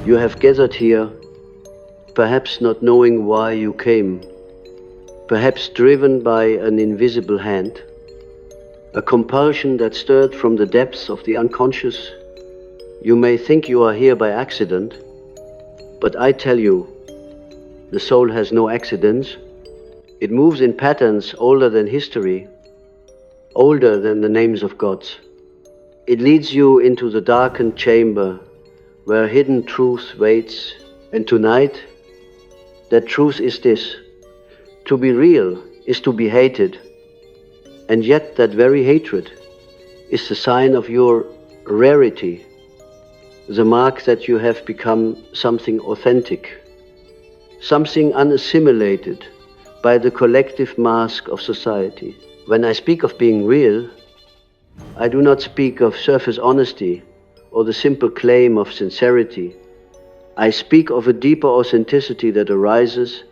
You have gathered here, perhaps not knowing why you came, perhaps driven by an invisible hand, a compulsion that stirred from the depths of the unconscious. You may think you are here by accident, but I tell you, the soul has no accidents. It moves in patterns older than history, older than the names of gods. It leads you into the darkened chamber where hidden truth waits. And tonight, that truth is this: to be real is to be hated. And yet that very hatred is the sign of your rarity, the mark that you have become something authentic, something unassimilated by the collective mask of society. When I speak of being real, I do not speak of surface honesty or the simple claim of sincerity. I speak of a deeper authenticity that arises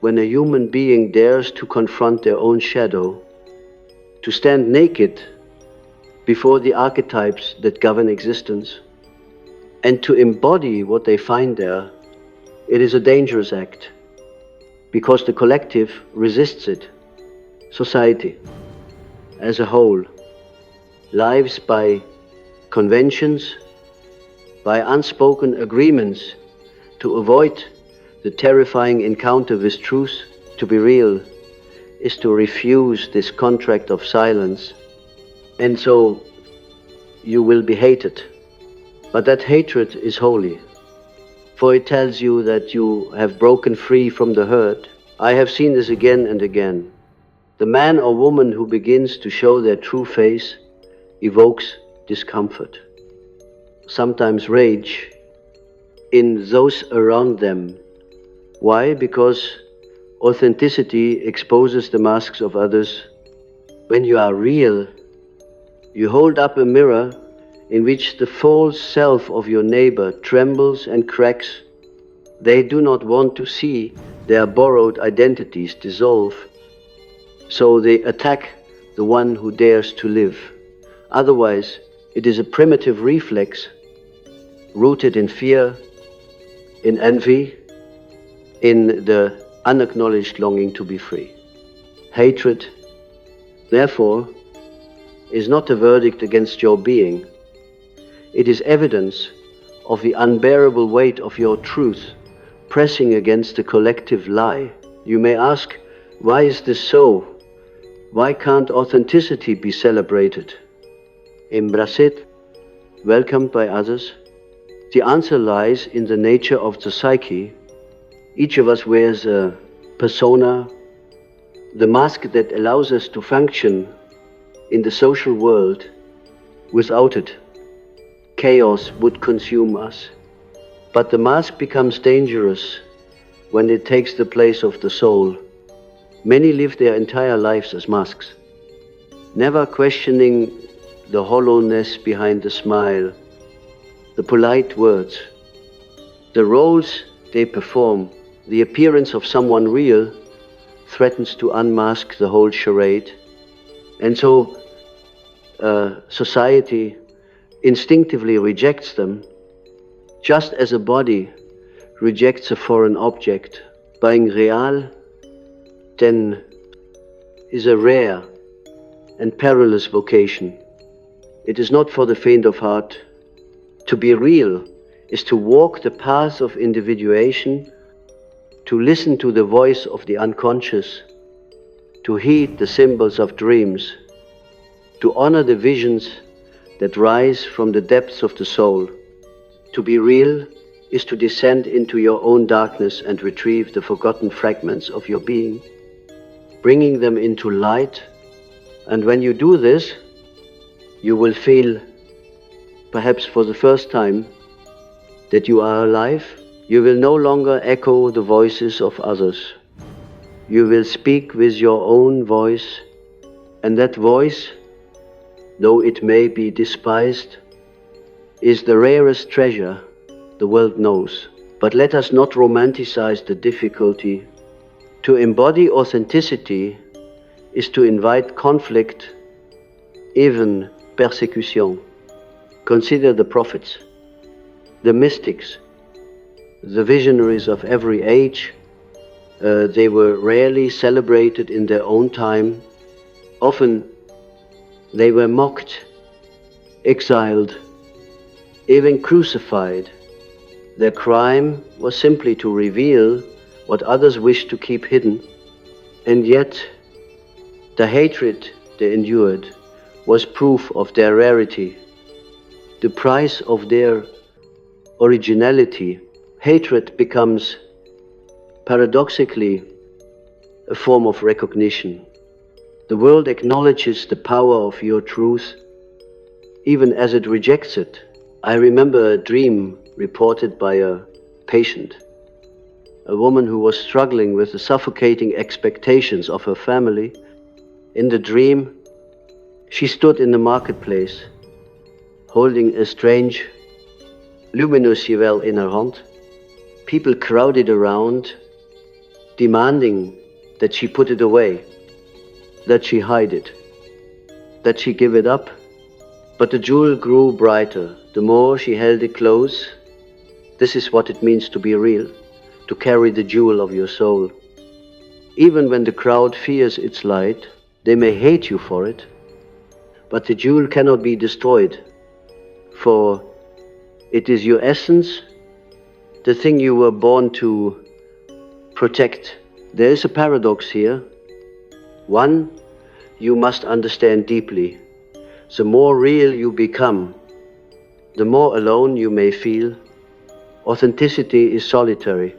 when a human being dares to confront their own shadow, to stand naked before the archetypes that govern existence, and to embody what they find there. It is a dangerous act, because the collective resists it. Society, as a whole, lives by conventions, by unspoken agreements to avoid the terrifying encounter with truth. To be real is to refuse this contract of silence, and so you will be hated. But that hatred is holy, for it tells you that you have broken free from the hurt. I have seen this again and again. The man or woman who begins to show their true face evokes discomfort, sometimes rage, in those around them. Why? Because authenticity exposes the masks of others. When you are real, you hold up a mirror in which the false self of your neighbor trembles and cracks. They do not want to see their borrowed identities dissolve, so they attack the one who dares to live. Otherwise, it is a primitive reflex rooted in fear, in envy, in the unacknowledged longing to be free. Hatred, therefore, is not a verdict against your being. It is evidence of the unbearable weight of your truth pressing against the collective lie. You may ask, why is this so? Why can't authenticity be celebrated, embraced, welcomed by others? The answer lies in the nature of the psyche. Each of us wears a persona, the mask that allows us to function in the social world. Without it, chaos would consume us. But the mask becomes dangerous when it takes the place of the soul. Many live their entire lives as masks, never questioning the hollowness behind the smile, the polite words, the roles they perform. The appearance of someone real threatens to unmask the whole charade. And so society instinctively rejects them, just as a body rejects a foreign object. Being real, then, is a rare and perilous vocation. It is not for the faint of heart. To be real is to walk the path of individuation, to listen to the voice of the unconscious, to heed the symbols of dreams, to honor the visions that rise from the depths of the soul. To be real is to descend into your own darkness and retrieve the forgotten fragments of your being, bringing them into light. And when you do this, you will feel, perhaps for the first time, that you are alive. You will no longer echo the voices of others. You will speak with your own voice, and that voice, though it may be despised, is the rarest treasure the world knows. But let us not romanticize the difficulty. To embody authenticity is to invite conflict, even persecution. Consider the prophets, the mystics, the visionaries of every age. They were rarely celebrated in their own time. Often they were mocked, exiled, even crucified. Their crime was simply to reveal what others wished to keep hidden. And yet, the hatred they endured was proof of their rarity, the price of their originality. Hatred becomes, paradoxically, a form of recognition. The world acknowledges the power of your truth, even as it rejects it. I remember a dream reported by a patient, a woman who was struggling with the suffocating expectations of her family. In the dream, she stood in the marketplace, holding a strange, luminous jewel in her hand. People crowded around, demanding that she put it away, that she hide it, that she give it up. But the jewel grew brighter the more she held it close. This is what it means to be real, to carry the jewel of your soul. Even when the crowd fears its light, they may hate you for it, but the jewel cannot be destroyed, for it is your essence, the thing you were born to protect. There is a paradox here. One, you must understand deeply. The more real you become, the more alone you may feel. Authenticity is solitary,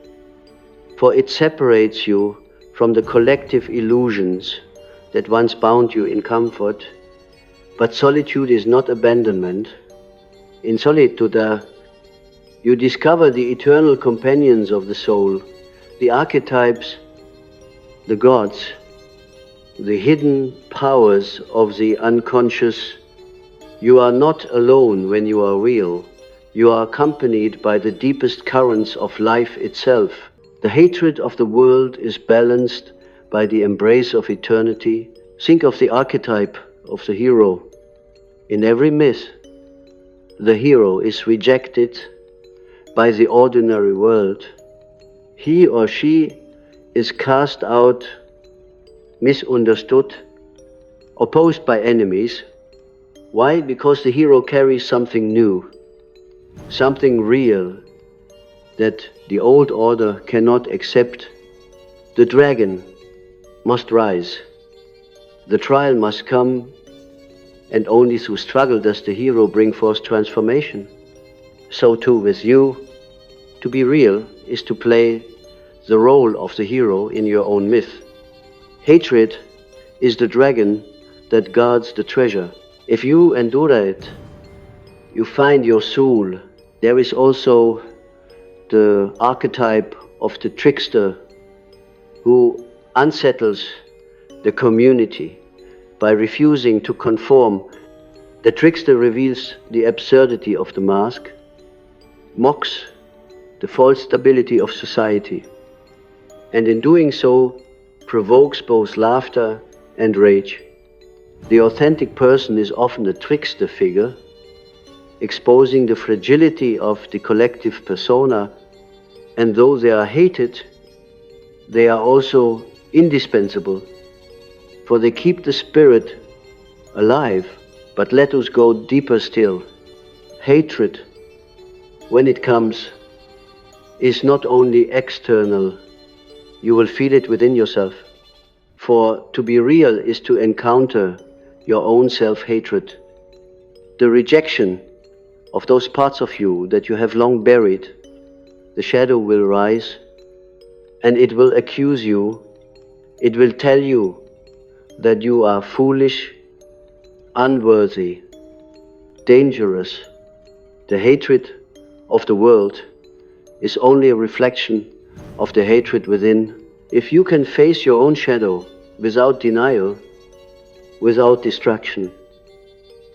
for it separates you from the collective illusions that once bound you in comfort. But solitude is not abandonment. In solitude, you discover the eternal companions of the soul, the archetypes, the gods, the hidden powers of the unconscious. You are not alone when you are real. You are accompanied by the deepest currents of life itself. The hatred of the world is balanced by the embrace of eternity. Think of the archetype of the hero. In every myth, the hero is rejected by the ordinary world. He or she is cast out, misunderstood, opposed by enemies. Why? Because the hero carries something new, something real that the old order cannot accept. The dragon must rise. The trial must come, and only through struggle does the hero bring forth transformation. So too with you. To be real is to play the role of the hero in your own myth. Hatred is the dragon that guards the treasure. If you endure it, you find your soul. There is also the archetype of the trickster who unsettles the community by refusing to conform. The trickster reveals the absurdity of the mask, mocks the false stability of society, and in doing so provokes both laughter and rage. The authentic person is often a trickster figure, exposing the fragility of the collective persona, and though they are hated, they are also indispensable, for they keep the spirit alive. But let us go deeper still. Hatred, when it comes, is not only external. You will feel it within yourself. For to be real is to encounter your own self-hatred, the rejection of those parts of you that you have long buried. The shadow will rise, and it will accuse you. It will tell you that you are foolish, unworthy, dangerous. The hatred of the world is only a reflection of the hatred within. If you can face your own shadow without denial, without distraction,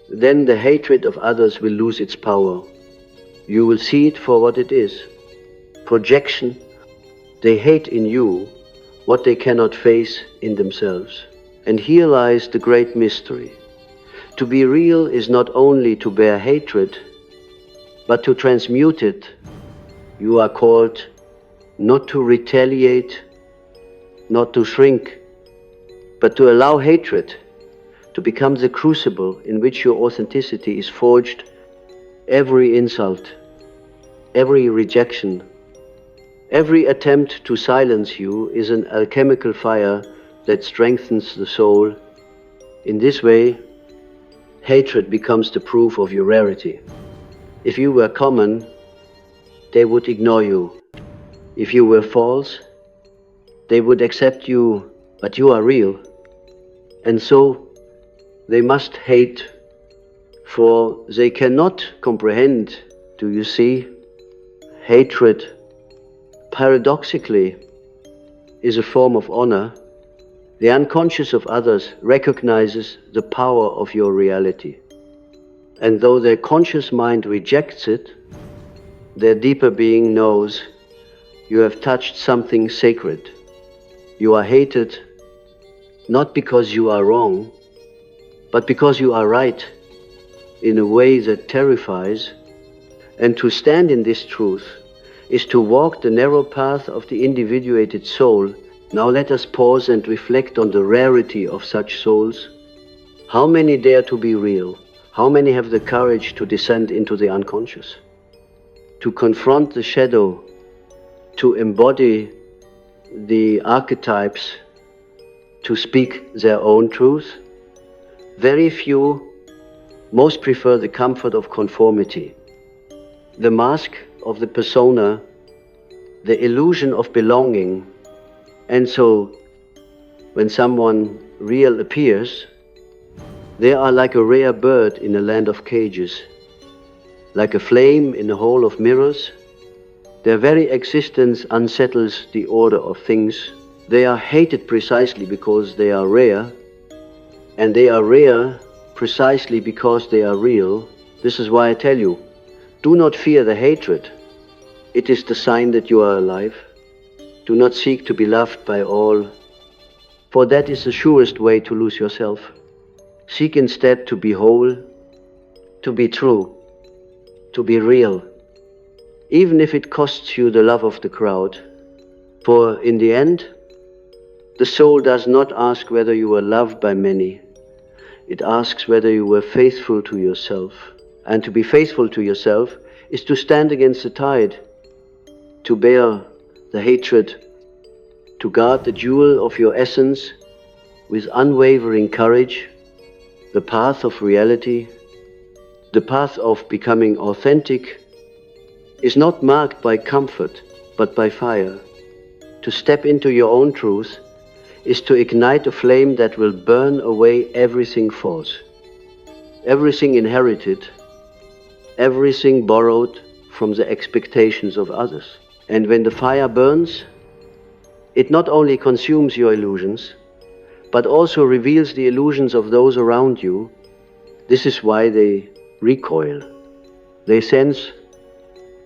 then the hatred of others will lose its power. You will see it for what it is. Projection. They hate in you what they cannot face in themselves. And here lies the great mystery. To be real is not only to bear hatred, but to transmute it You are called not to retaliate, not to shrink, but to allow hatred to become the crucible in which your authenticity is forged. Every insult, every rejection, every attempt to silence you is an alchemical fire that strengthens the soul. In this way, hatred becomes the proof of your rarity. If you were common, they would ignore you. If you were false, they would accept you, but you are real. And so they must hate, for they cannot comprehend. Do you see? Hatred, paradoxically, is a form of honor. The unconscious of others recognizes the power of your reality. And though their conscious mind rejects it, their deeper being knows you have touched something sacred. You are hated not because you are wrong, but because you are right in a way that terrifies. And to stand in this truth is to walk the narrow path of the individuated soul. Now let us pause and reflect on the rarity of such souls. How many dare to be real? How many have the courage to descend into the unconscious? To confront the shadow, to embody the archetypes, to speak their own truth? Very few. Most prefer the comfort of conformity, the mask of the persona, the illusion of belonging. And so, when someone real appears, they are like a rare bird in a land of cages, like a flame in a hall of mirrors. Their very existence unsettles the order of things. They are hated precisely because they are rare, and they are rare precisely because they are real. This is why I tell you, do not fear the hatred. It is the sign that you are alive. Do not seek to be loved by all, for that is the surest way to lose yourself. Seek instead to be whole, to be true, to be real, even if it costs you the love of the crowd. For in the end, the soul does not ask whether you were loved by many. It asks whether you were faithful to yourself. And to be faithful to yourself is to stand against the tide, to bear the hatred, to guard the jewel of your essence with unwavering courage. The path of reality, the path of becoming authentic, is not marked by comfort, but by fire. To step into your own truth is to ignite a flame that will burn away everything false, everything inherited, everything borrowed from the expectations of others. And when the fire burns, it not only consumes your illusions, but also reveals the illusions of those around you. This is why they recoil. They sense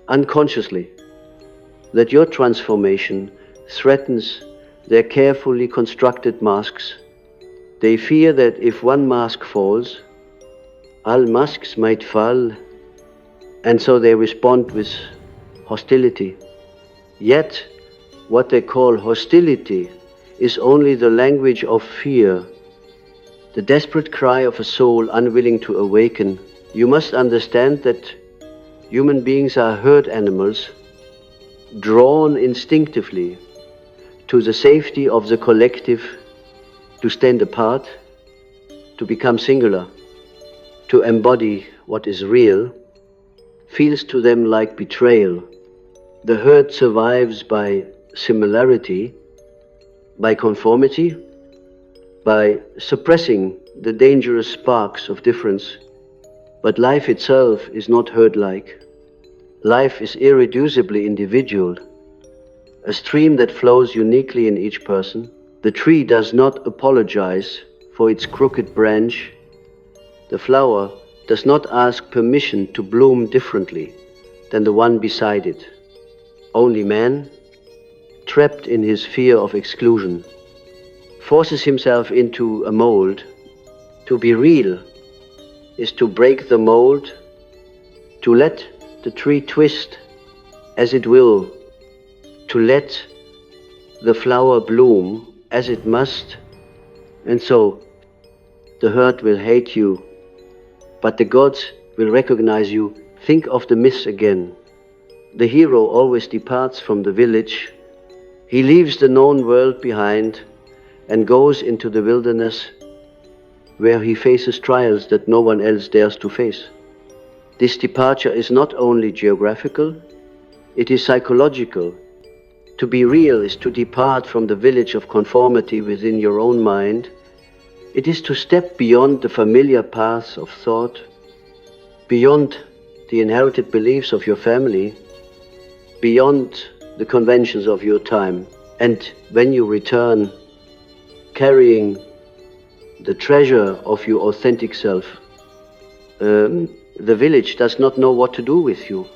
unconsciously that your transformation threatens their carefully constructed masks. They fear that if one mask falls, all masks might fall, and so they respond with hostility. Yet, what they call hostility is only the language of fear, the desperate cry of a soul unwilling to awaken. You must understand that human beings are herd animals, drawn instinctively to the safety of the collective, to stand apart, to become singular, to embody what is real, feels to them like betrayal. The herd survives by similarity, by conformity, by suppressing the dangerous sparks of difference. But life itself is not herd-like. Life is irreducibly individual, a stream that flows uniquely in each person. The tree does not apologize for its crooked branch. The flower does not ask permission to bloom differently than the one beside it. Only man, trapped in his fear of exclusion, forces himself into a mold. To be real is to break the mold, to let the tree twist as it will, to let the flower bloom as it must, and so the herd will hate you, but the gods will recognize you. Think of the myths again. The hero always departs from the village. He leaves the known world behind and goes into the wilderness where he faces trials that no one else dares to face. This departure is not only geographical, it is psychological. To be real is to depart from the village of conformity within your own mind. It is to step beyond the familiar paths of thought, beyond the inherited beliefs of your family, beyond the conventions of your time. And when you return, carrying the treasure of your authentic self, the village does not know what to do with you.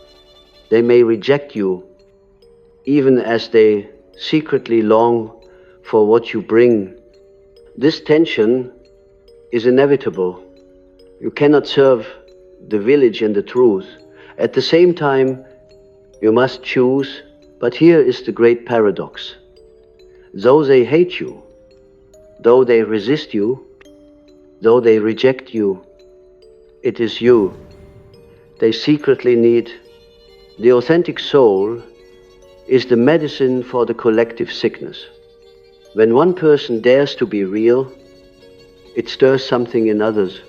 They may reject you, even as they secretly long for what you bring. This tension is inevitable. You cannot serve the village and the truth. At the same time, you must choose, but here is the great paradox. Though they hate you, though they resist you, though they reject you, it is you they secretly need. The authentic soul is the medicine for the collective sickness. When one person dares to be real, it stirs something in others.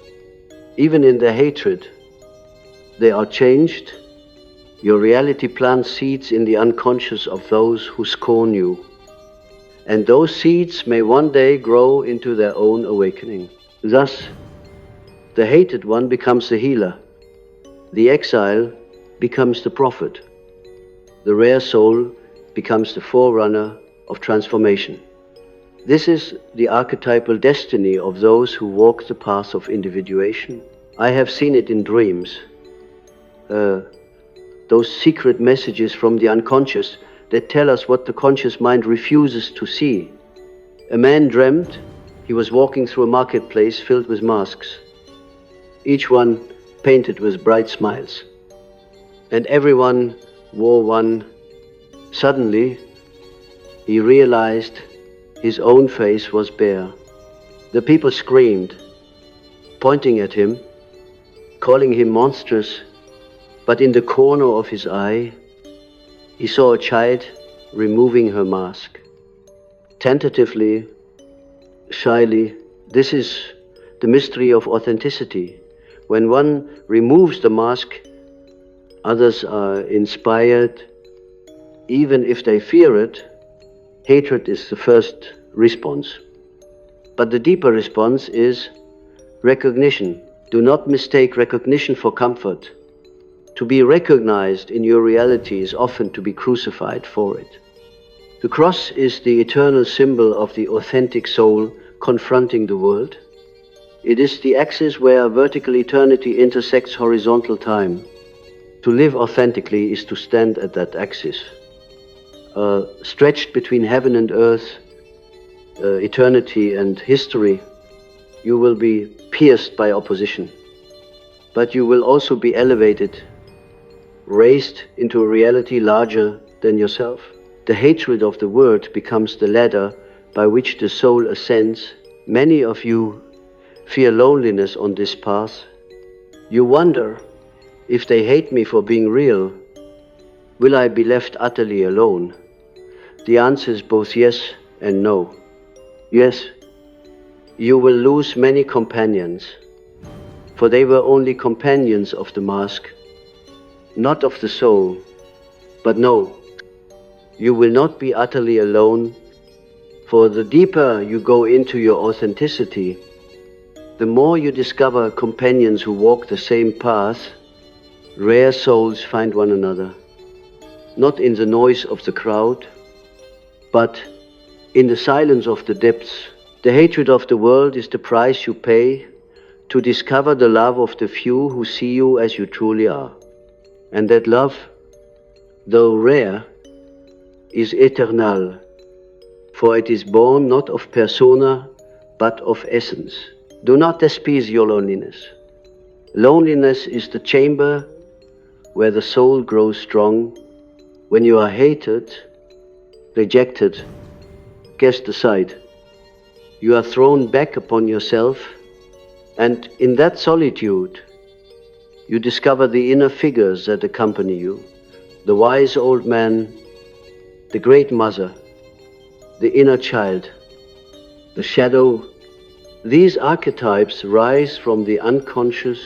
Even in their hatred, they are changed. Your reality plants seeds in the unconscious of those who scorn you. And those seeds may one day grow into their own awakening. Thus, the hated one becomes the healer. The exile becomes the prophet. The rare soul becomes the forerunner of transformation. This is the archetypal destiny of those who walk the path of individuation. I have seen it in dreams. Those secret messages from the unconscious that tell us what the conscious mind refuses to see. A man dreamt he was walking through a marketplace filled with masks, each one painted with bright smiles. And everyone wore one. Suddenly, he realized his own face was bare. The people screamed, pointing at him, calling him monstrous, but in the corner of his eye, he saw a child removing her mask. Tentatively, shyly, this is the mystery of authenticity. When one removes the mask, others are inspired. Even if they fear it, hatred is the first response. But the deeper response is recognition. Do not mistake recognition for comfort. To be recognized in your reality is often to be crucified for it. The cross is the eternal symbol of the authentic soul confronting the world. It is the axis where vertical eternity intersects horizontal time. To live authentically is to stand at that axis. Stretched between heaven and earth, eternity and history, you will be pierced by opposition. But you will also be elevated, raised into a reality larger than yourself. The hatred of the world becomes the ladder by which the soul ascends. Many of you fear loneliness on this path. You wonder, if they hate me for being real, will I be left utterly alone? The answer is both yes and no. Yes, you will lose many companions, for they were only companions of the mask, not of the soul. But no, you will not be utterly alone, for the deeper you go into your authenticity, the more you discover companions who walk the same path. Rare souls find one another, not in the noise of the crowd, but in the silence of the depths. The hatred of the world is the price you pay to discover the love of the few who see you as you truly are. And that love, though rare, is eternal, for it is born not of persona, but of essence. Do not despise your loneliness. Loneliness is the chamber where the soul grows strong, When you are hated, rejected, cast aside, you are thrown back upon yourself, and in that solitude, you discover the inner figures that accompany you, the wise old man, the great mother, the inner child, the shadow. These archetypes rise from the unconscious,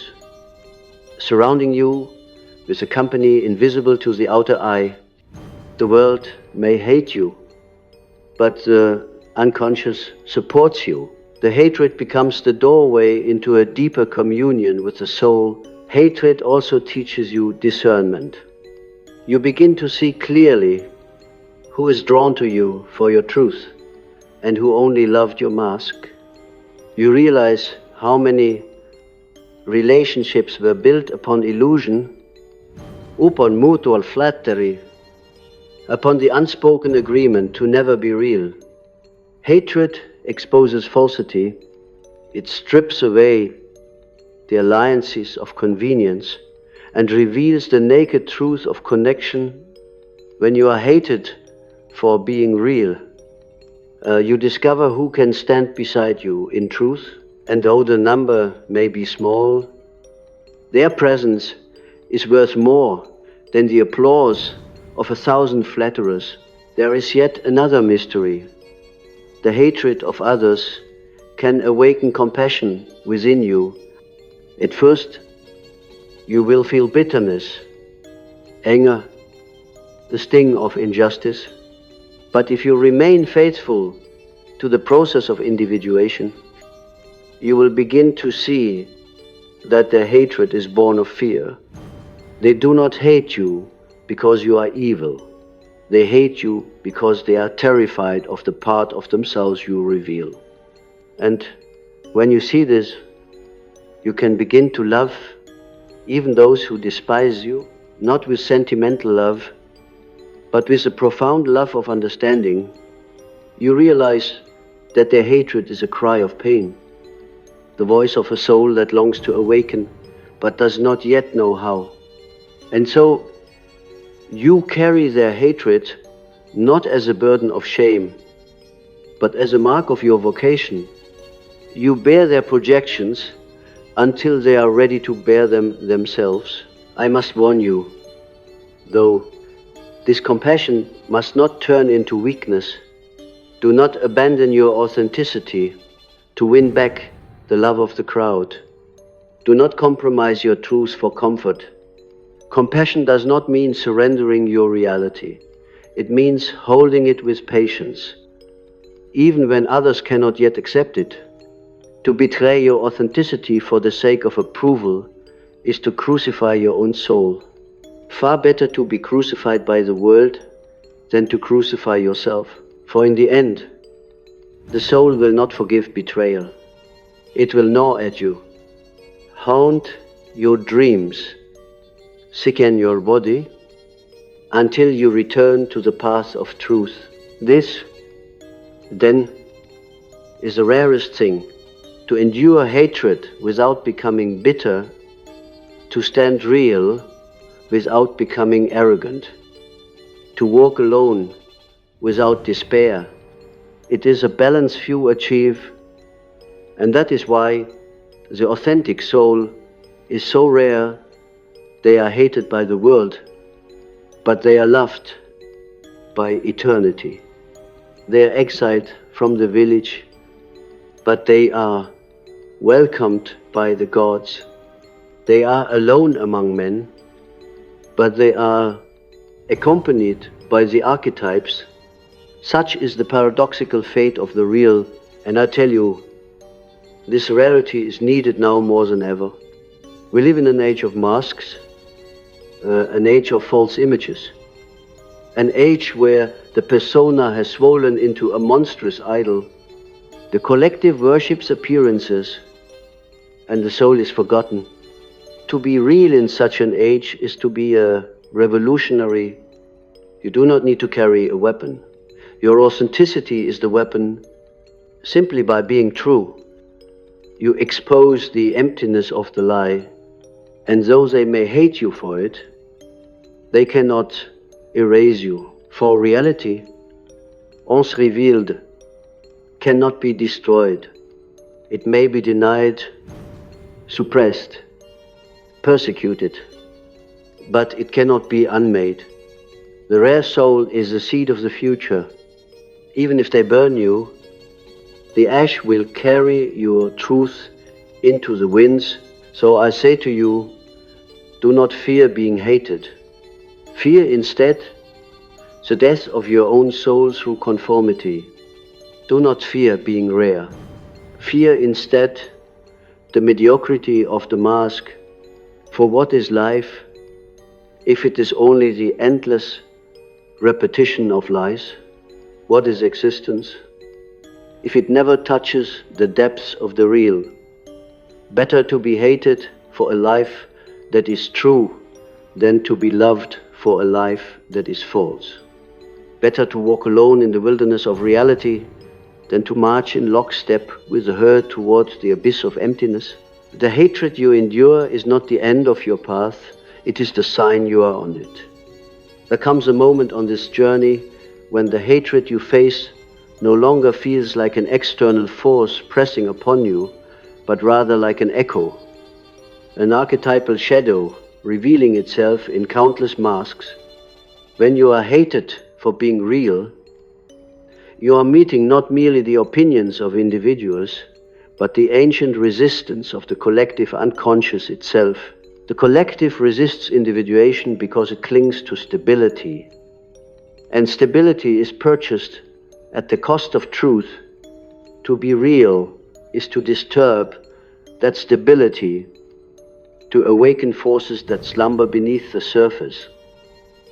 surrounding you with a company invisible to the outer eye. The world may hate you, but the unconscious supports you. The hatred becomes the doorway into a deeper communion with the soul. Hatred also teaches you discernment. You begin to see clearly who is drawn to you for your truth and who only loved your mask. You realize how many relationships were built upon illusion, upon mutual flattery, upon the unspoken agreement to never be real. Hatred exposes falsity. It strips away the alliances of convenience and reveals the naked truth of connection. When you are hated for being real, you discover who can stand beside you in truth, and though the number may be small, their presence is worth more than the applause of 1,000 flatterers. There is yet another mystery. The hatred of others can awaken compassion within you. At first, you will feel bitterness, anger, the sting of injustice. But if you remain faithful to the process of individuation, you will begin to see that their hatred is born of fear. They do not hate you because you are evil. They hate you because they are terrified of the part of themselves you reveal. And when you see this, you can begin to love even those who despise you, not with sentimental love, but with a profound love of understanding. You realize that their hatred is a cry of pain, the voice of a soul that longs to awaken, but does not yet know how. And so, you carry their hatred not as a burden of shame, but as a mark of your vocation. You bear their projections until they are ready to bear them themselves. I must warn you, though, this compassion must not turn into weakness. Do not abandon your authenticity to win back the love of the crowd. Do not compromise your truth for comfort. Compassion does not mean surrendering your reality. It means holding it with patience, even when others cannot yet accept it. To betray your authenticity for the sake of approval is to crucify your own soul. Far better to be crucified by the world than to crucify yourself. For in the end, the soul will not forgive betrayal. It will gnaw at you, haunt your dreams, sicken your body, until you return to the path of truth. This, then, is the rarest thing: to endure hatred without becoming bitter, to stand real without becoming arrogant, to walk alone without despair. It is a balance few achieve, and that is why the authentic soul is so rare. They are hated by the world, but they are loved by eternity. They are exiled from the village, but they are welcomed by the gods. They are alone among men, but they are accompanied by the archetypes. Such is the paradoxical fate of the real, and I tell you, this rarity is needed now more than ever. We live in an age of masks, an age of false images, an age where the persona has swollen into a monstrous idol. The collective worships appearances, and the soul is forgotten. To be real in such an age is to be a revolutionary. You do not need to carry a weapon. Your authenticity is the weapon. Simply by being true, you expose the emptiness of the lie, and though they may hate you for it, they cannot erase you. For reality, once revealed, cannot be destroyed. It may be denied, suppressed, persecuted, but it cannot be unmade. The rare soul is the seed of the future. Even if they burn you, the ash will carry your truth into the winds. So I say to you, do not fear being hated. Fear instead the death of your own soul through conformity. Do not fear being rare. Fear instead the mediocrity of the mask. For what is life if it is only the endless repetition of lies? What is existence if it never touches the depths of the real? Better to be hated for a life that is true than to be loved for a life that is false. Better to walk alone in the wilderness of reality than to march in lockstep with the herd towards the abyss of emptiness. The hatred you endure is not the end of your path, it is the sign you are on it. There comes a moment on this journey when the hatred you face no longer feels like an external force pressing upon you, but rather like an echo, an archetypal shadow revealing itself in countless masks. When you are hated for being real, you are meeting not merely the opinions of individuals, but the ancient resistance of the collective unconscious itself. The collective resists individuation because it clings to stability. And stability is purchased at the cost of truth. To be real is to disturb that stability, to awaken forces that slumber beneath the surface.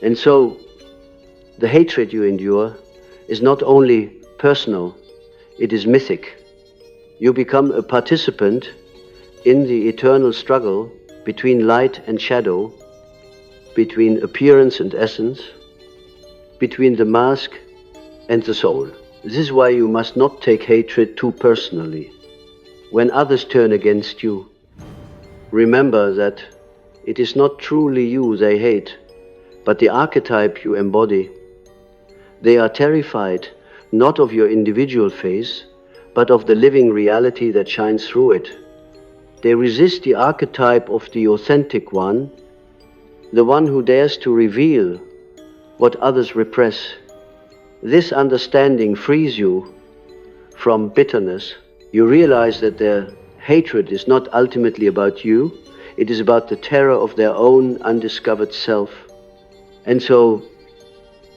And so, the hatred you endure is not only personal, it is mythic. You become a participant in the eternal struggle between light and shadow, between appearance and essence, between the mask and the soul. This is why you must not take hatred too personally. When others turn against you, remember that it is not truly you they hate, but the archetype you embody. They are terrified not of your individual face, but of the living reality that shines through it. They resist the archetype of the authentic one, the one who dares to reveal what others repress. This understanding frees you from bitterness. You realize that their hatred is not ultimately about you, it is about the terror of their own undiscovered self. And so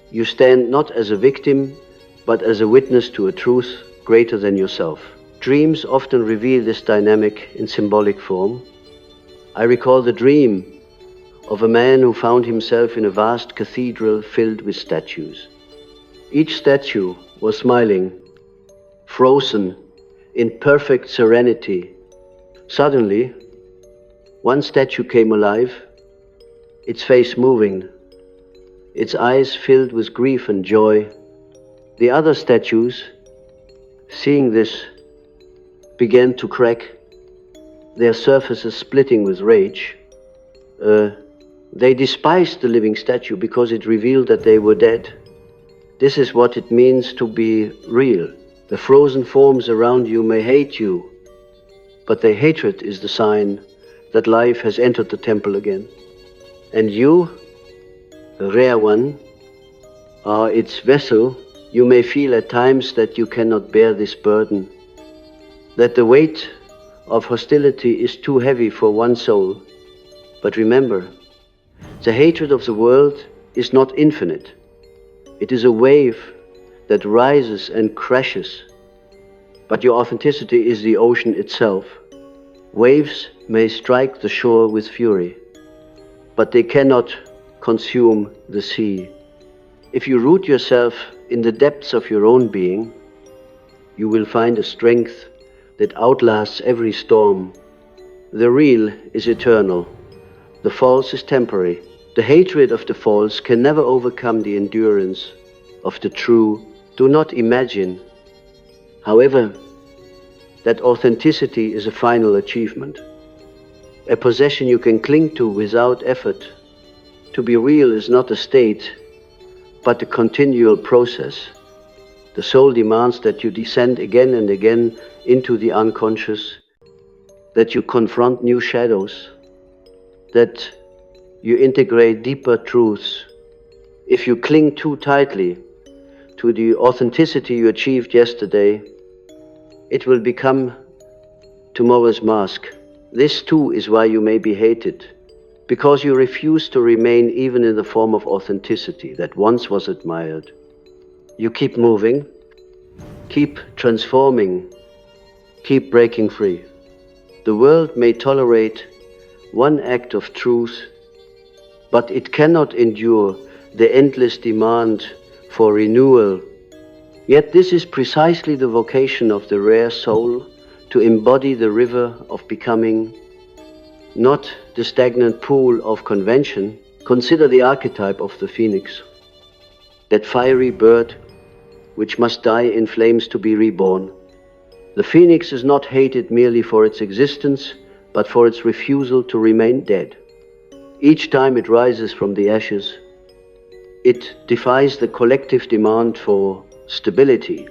you stand not as a victim, but as a witness to a truth greater than yourself. Dreams often reveal this dynamic in symbolic form. I recall the dream of a man who found himself in a vast cathedral filled with statues. Each statue was smiling, frozen in perfect serenity. Suddenly, one statue came alive, its face moving, its eyes filled with grief and joy. The other statues, seeing this, began to crack, their surfaces splitting with rage. They despised the living statue because it revealed that they were dead. This is what it means to be real. The frozen forms around you may hate you, but their hatred is the sign that life has entered the temple again. And you, the rare one, are its vessel. You may feel at times that you cannot bear this burden, that the weight of hostility is too heavy for one soul. But remember, the hatred of the world is not infinite. It is a wave that rises and crashes, but your authenticity is the ocean itself. Waves may strike the shore with fury, but they cannot consume the sea. If you root yourself in the depths of your own being, you will find a strength that outlasts every storm. The real is eternal, the false is temporary. The hatred of the false can never overcome the endurance of the true. Do not imagine, however, that authenticity is a final achievement, a possession you can cling to without effort. To be real is not a state, but a continual process. The soul demands that you descend again and again into the unconscious, that you confront new shadows, that you integrate deeper truths. If you cling too tightly to the authenticity you achieved yesterday, it will become tomorrow's mask. This too is why you may be hated, because you refuse to remain even in the form of authenticity that once was admired. You keep moving, keep transforming, keep breaking free. The world may tolerate one act of truth, but it cannot endure the endless demand for renewal. Yet this is precisely the vocation of the rare soul, to embody the river of becoming, not the stagnant pool of convention. Consider the archetype of the phoenix, that fiery bird which must die in flames to be reborn. The phoenix is not hated merely for its existence, but for its refusal to remain dead. Each time it rises from the ashes, it defies the collective demand for stability.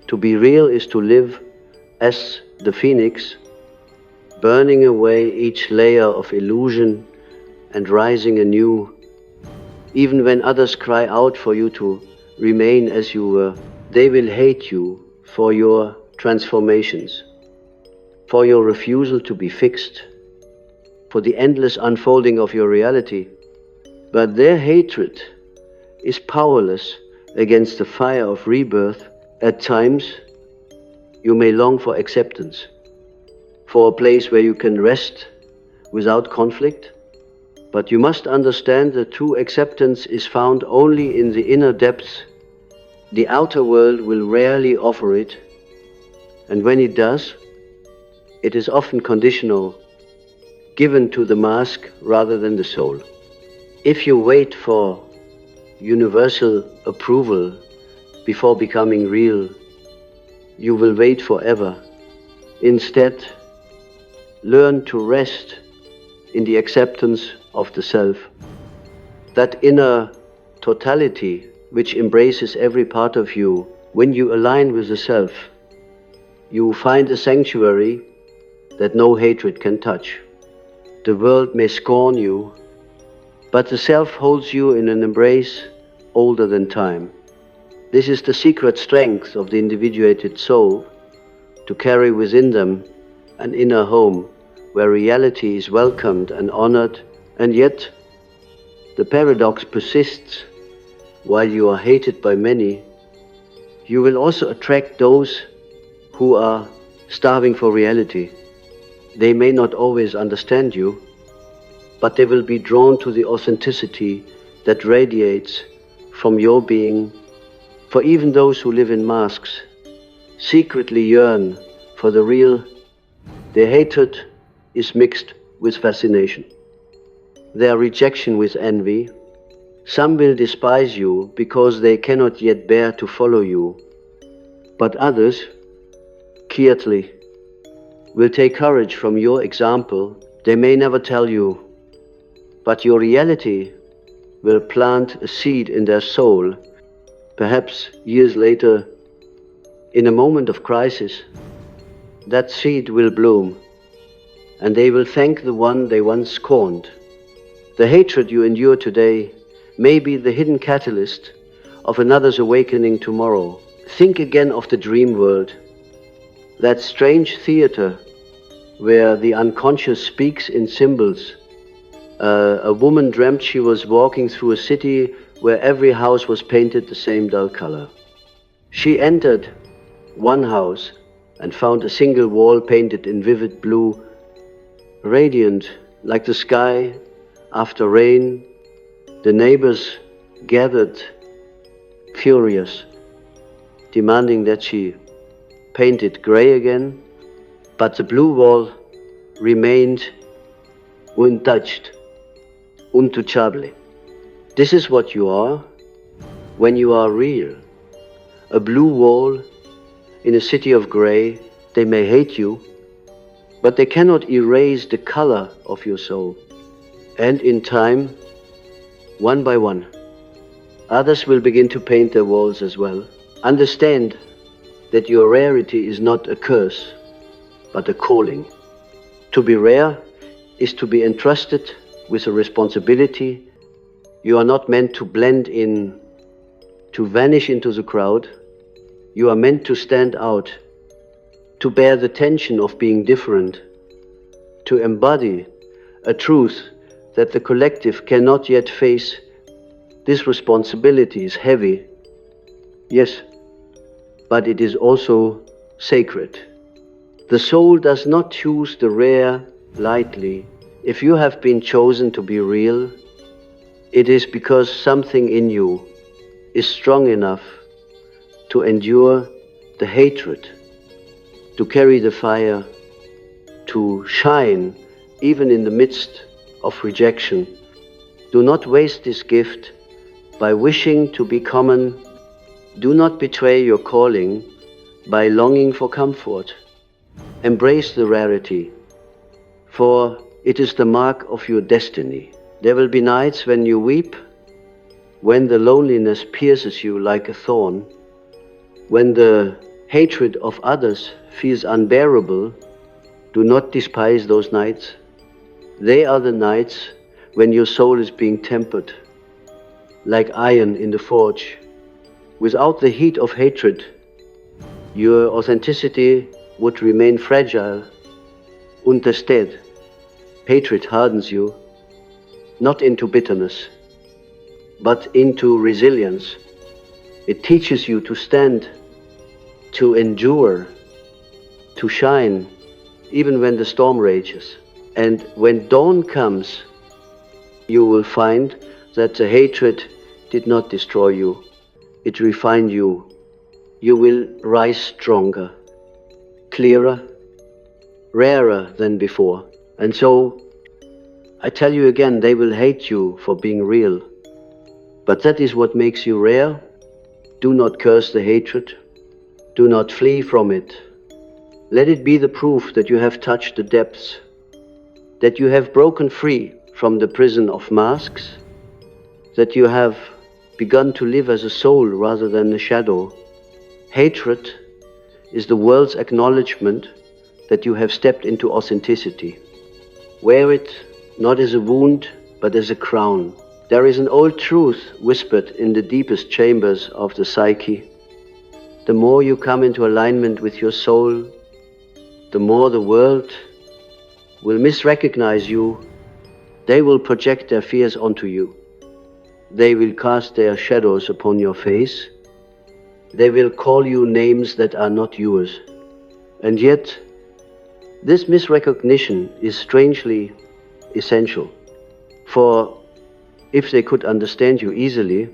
To be real is to live as the phoenix, burning away each layer of illusion and rising anew. Even when others cry out for you to remain as you were, they will hate you for your transformations, for your refusal to be fixed, for the endless unfolding of your reality. But their hatred is powerless against the fire of rebirth. At times, you may long for acceptance, for a place where you can rest without conflict, but you must understand that true acceptance is found only in the inner depths. The outer world will rarely offer it, and when it does, it is often conditional, given to the mask rather than the soul. If you wait for universal approval before becoming real, you will wait forever. Instead, learn to rest in the acceptance of the self. That inner totality which embraces every part of you. When you align with the self, you find a sanctuary that no hatred can touch. The world may scorn you, but the self holds you in an embrace older than time. This is the secret strength of the individuated soul, to carry within them an inner home where reality is welcomed and honored. And yet, the paradox persists. While you are hated by many, you will also attract those who are starving for reality. They may not always understand you, but they will be drawn to the authenticity that radiates from your being. For even those who live in masks secretly yearn for the real. Their hatred is mixed with fascination, their rejection with envy. Some will despise you because they cannot yet bear to follow you, but others, Kirtli, will take courage from your example. They may never tell you, but your reality will plant a seed in their soul. Perhaps years later, in a moment of crisis, that seed will bloom, and they will thank the one they once scorned. The hatred you endure today may be the hidden catalyst of another's awakening tomorrow. Think again of the dream world, that strange theater where the unconscious speaks in symbols. A woman dreamt she was walking through a city where every house was painted the same dull color. She entered one house and found a single wall painted in vivid blue, radiant like the sky after rain. The neighbors gathered, furious, demanding that she paint it gray again, but the blue wall remained untouched, untouchable. This is what you are when you are real. A blue wall in a city of gray. They may hate you, but they cannot erase the color of your soul. And in time, one by one, Others will begin to paint their walls as well. Understand that your rarity is not a curse, but a calling. To be rare is to be entrusted with a responsibility. You are not meant to blend in, to vanish into the crowd. You are meant to stand out, to bear the tension of being different, to embody a truth that the collective cannot yet face. This responsibility is heavy, yes, but it is also sacred. The soul does not choose the rare lightly. If you have been chosen to be real, it is because something in you is strong enough to endure the hatred, to carry the fire, to shine even in the midst of rejection. Do not waste this gift by wishing to be common. Do not betray your calling by longing for comfort. Embrace the rarity, for it is the mark of your destiny. There will be nights when you weep, when the loneliness pierces you like a thorn, when the hatred of others feels unbearable. Do not despise those nights. They are the nights when your soul is being tempered, like iron in the forge. Without the heat of hatred, your authenticity would remain fragile. Instead, hatred hardens you, not into bitterness, but into resilience. It teaches you to stand, to endure, to shine, even when the storm rages. And when dawn comes, you will find that the hatred did not destroy you, it refined you. You will rise stronger, clearer, rarer than before. And so, I tell you again, they will hate you for being real. But that is what makes you rare. Do not curse the hatred. Do not flee from it. Let it be the proof that you have touched the depths, that you have broken free from the prison of masks, that you have begun to live as a soul rather than a shadow. Hatred is the world's acknowledgement that you have stepped into authenticity. Wear it not as a wound, but as a crown. There is an old truth whispered in the deepest chambers of the psyche. The more you come into alignment with your soul, the more the world will misrecognize you. They will project their fears onto you. They will cast their shadows upon your face. They will call you names that are not yours. And yet, this misrecognition is strangely essential. For if they could understand you easily,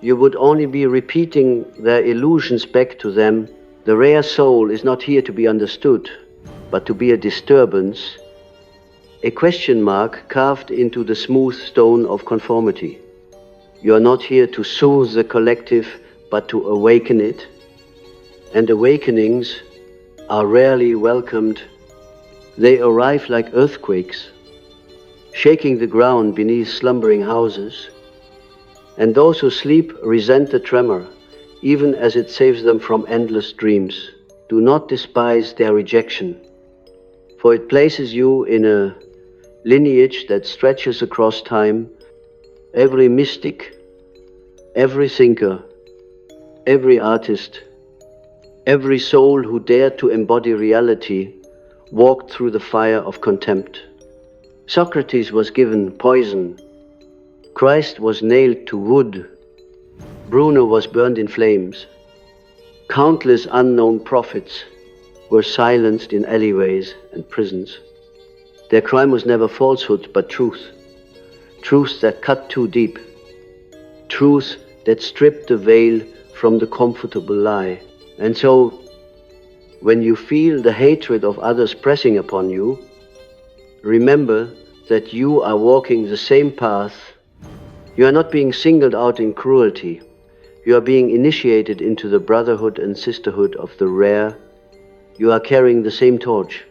you would only be repeating their illusions back to them. The rare soul is not here to be understood, but to be a disturbance, a question mark carved into the smooth stone of conformity. You are not here to soothe the collective, but to awaken it. And awakenings are rarely welcomed. They arrive like earthquakes, shaking the ground beneath slumbering houses. And those who sleep resent the tremor, even as it saves them from endless dreams. Do not despise their rejection, for it places you in a lineage that stretches across time. Every mystic, every thinker, every artist, every soul who dared to embody reality walked through the fire of contempt. Socrates was given poison. Christ was nailed to wood. Bruno was burned in flames. Countless unknown prophets were silenced in alleyways and prisons. Their crime was never falsehood, but truth. Truth that cut too deep. Truth that stripped the veil from the comfortable lie. And so, when you feel the hatred of others pressing upon you, remember that you are walking the same path. You are not being singled out in cruelty. You are being initiated into the brotherhood and sisterhood of the rare. You are carrying the same torch.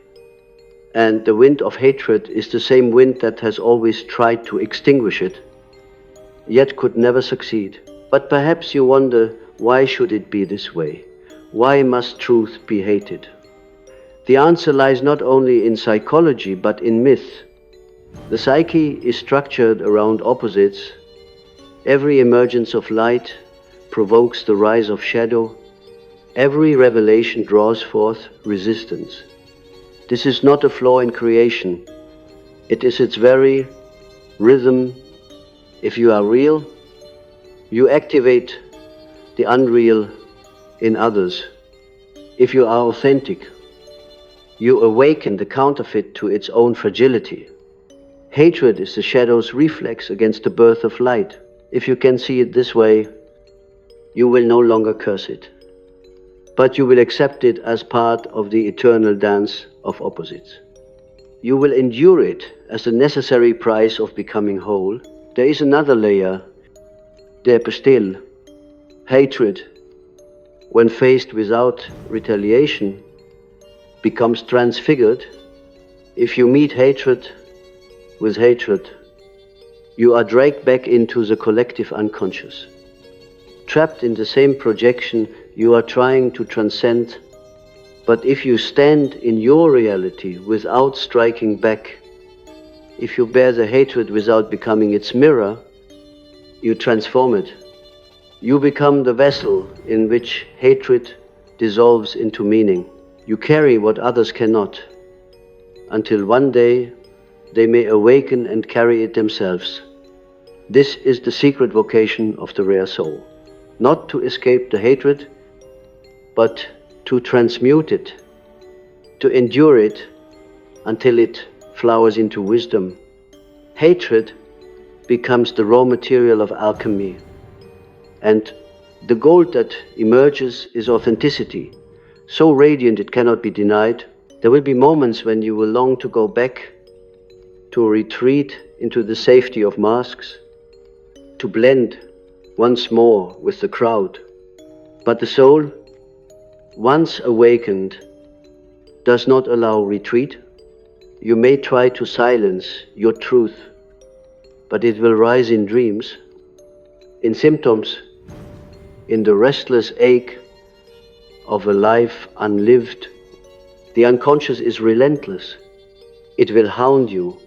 And the wind of hatred is the same wind that has always tried to extinguish it. yet could never succeed. But perhaps you wonder, why should it be this way? Why must truth be hated? The answer lies not only in psychology, but in myth. The psyche is structured around opposites. Every emergence of light provokes the rise of shadow. Every revelation draws forth resistance. This is not a flaw in creation. It is its very rhythm. If you are real, you activate the unreal in others. If you are authentic, you awaken the counterfeit to its own fragility. Hatred is the shadow's reflex against the birth of light. If you can see it this way, you will no longer curse it, but you will accept it as part of the eternal dance of opposites. You will endure it as the necessary price of becoming whole. There is another layer, despise, hatred, when faced without retaliation, becomes transfigured. If you meet hatred with hatred, you are dragged back into the collective unconscious. Trapped in the same projection you are trying to transcend, but if you stand in your reality without striking back, if you bear the hatred without becoming its mirror, you transform it. You become the vessel in which hatred dissolves into meaning. You carry what others cannot, until one day they may awaken and carry it themselves. This is the secret vocation of the rare soul. Not to escape the hatred, but to transmute it, to endure it until it flowers into wisdom. Hatred becomes the raw material of alchemy, and the gold that emerges is authenticity, so radiant it cannot be denied. There will be moments when you will long to go back, to retreat into the safety of masks, to blend once more with the crowd. But the soul, once awakened, does not allow retreat. You may try to silence your truth, but it will rise in dreams, in symptoms, in the restless ache of a life unlived. The unconscious is relentless. It will hound you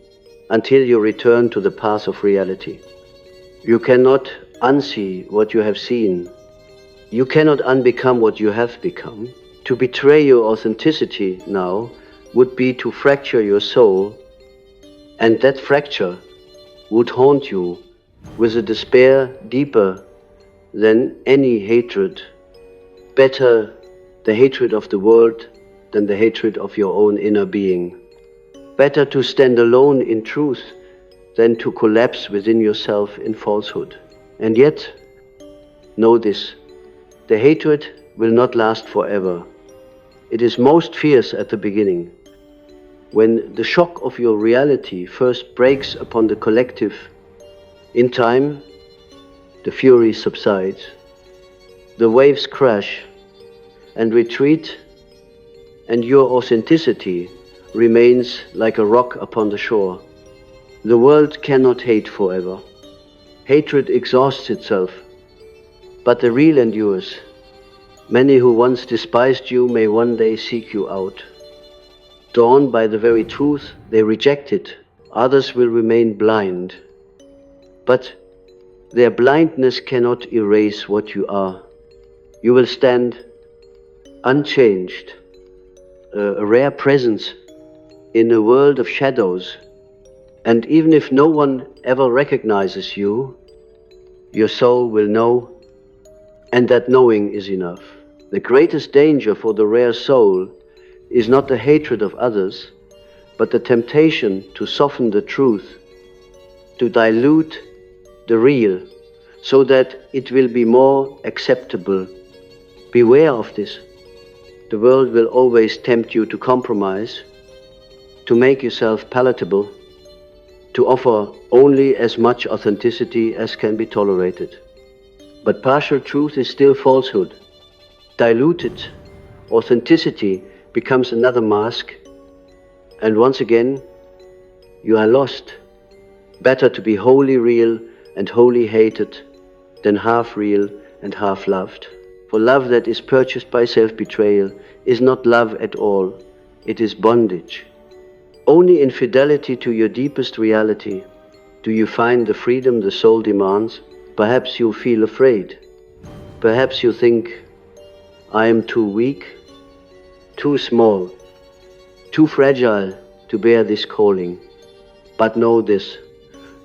until you return to the path of reality. You cannot unsee what you have seen. You cannot unbecome what you have become. To betray your authenticity now would be to fracture your soul, and that fracture would haunt you with a despair deeper than any hatred. Better the hatred of the world than the hatred of your own inner being. Better to stand alone in truth than to collapse within yourself in falsehood. And yet, know this, the hatred will not last forever. It is most fierce at the beginning. When the shock of your reality first breaks upon the collective, in time, the fury subsides. The waves crash and retreat, and your authenticity remains like a rock upon the shore. The world cannot hate forever. Hatred exhausts itself, but the real endures. Many who once despised you may one day seek you out. Drawn by the very truth, they reject it. Others will remain blind. But their blindness cannot erase what you are. You will stand unchanged, a rare presence in a world of shadows. And even if no one ever recognizes you, your soul will know, and that knowing is enough. The greatest danger for the rare soul is not the hatred of others, but the temptation to soften the truth, to dilute the real, so that it will be more acceptable. Beware of this. The world will always tempt you to compromise, to make yourself palatable, to offer only as much authenticity as can be tolerated. But partial truth is still falsehood. Diluted authenticity becomes another mask, and once again you are lost. Better to be wholly real and wholly hated than half real and half loved. For love that is purchased by self-betrayal is not love at all, it is bondage. Only in fidelity to your deepest reality do you find the freedom the soul demands. Perhaps you feel afraid. Perhaps you think, I am too weak, too small, too fragile to bear this calling. But know this,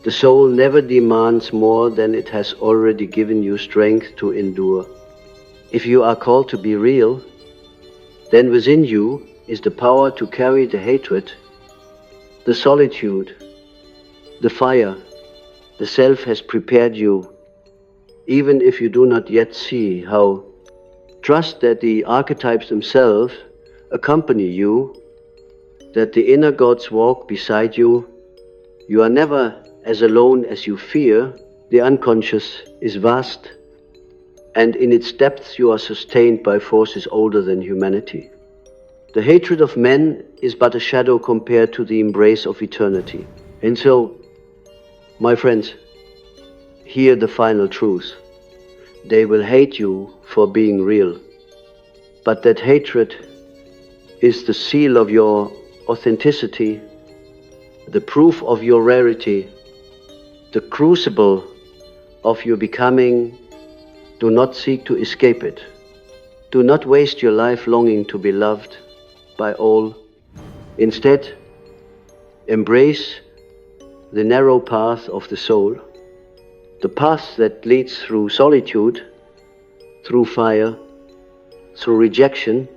the soul never demands more than it has already given you strength to endure. If you are called to be real, then within you is the power to carry the hatred, the solitude, the fire. The self has prepared you, even if you do not yet see how. Trust that the archetypes themselves accompany you, that the inner gods walk beside you. You are never as alone as you fear. The unconscious is vast, and in its depths you are sustained by forces older than humanity. The hatred of men is but a shadow compared to the embrace of eternity. And so, my friends, hear the final truth. They will hate you for being real, but that hatred is the seal of your authenticity, the proof of your rarity, the crucible of your becoming. Do not seek to escape it. Do not waste your life longing to be loved by all. Instead, embrace the narrow path of the soul, the path that leads through solitude, through fire, through rejection,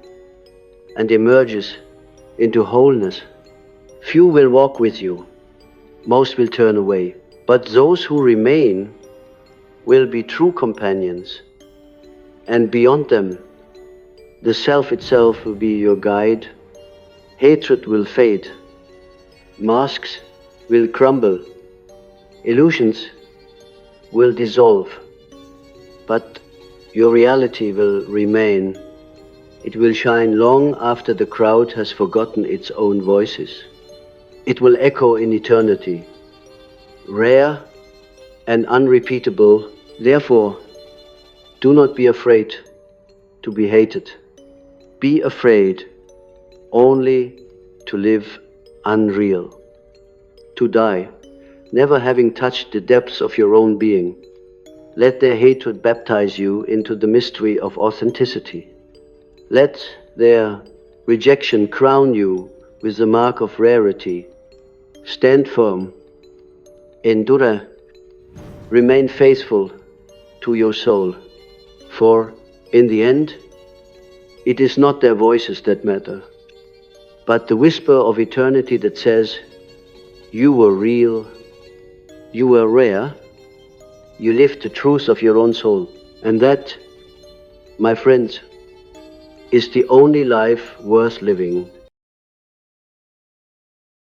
and emerges into wholeness. Few will walk with you, most will turn away, but those who remain will be true companions, and beyond them, the self itself will be your guide. Hatred will fade, masks will crumble, illusions will dissolve, but your reality will remain. It will shine long after the crowd has forgotten its own voices. It will echo in eternity, rare and unrepeatable. Therefore, do not be afraid to be hated. Be afraid only to live unreal, to die, never having touched the depths of your own being. Let their hatred baptize you into the mystery of authenticity. Let their rejection crown you with the mark of rarity. Stand firm, endure, remain faithful to your soul, for in the end, it is not their voices that matter, but the whisper of eternity that says, you were real, you were rare, you lived the truth of your own soul. And that, my friends, is the only life worth living.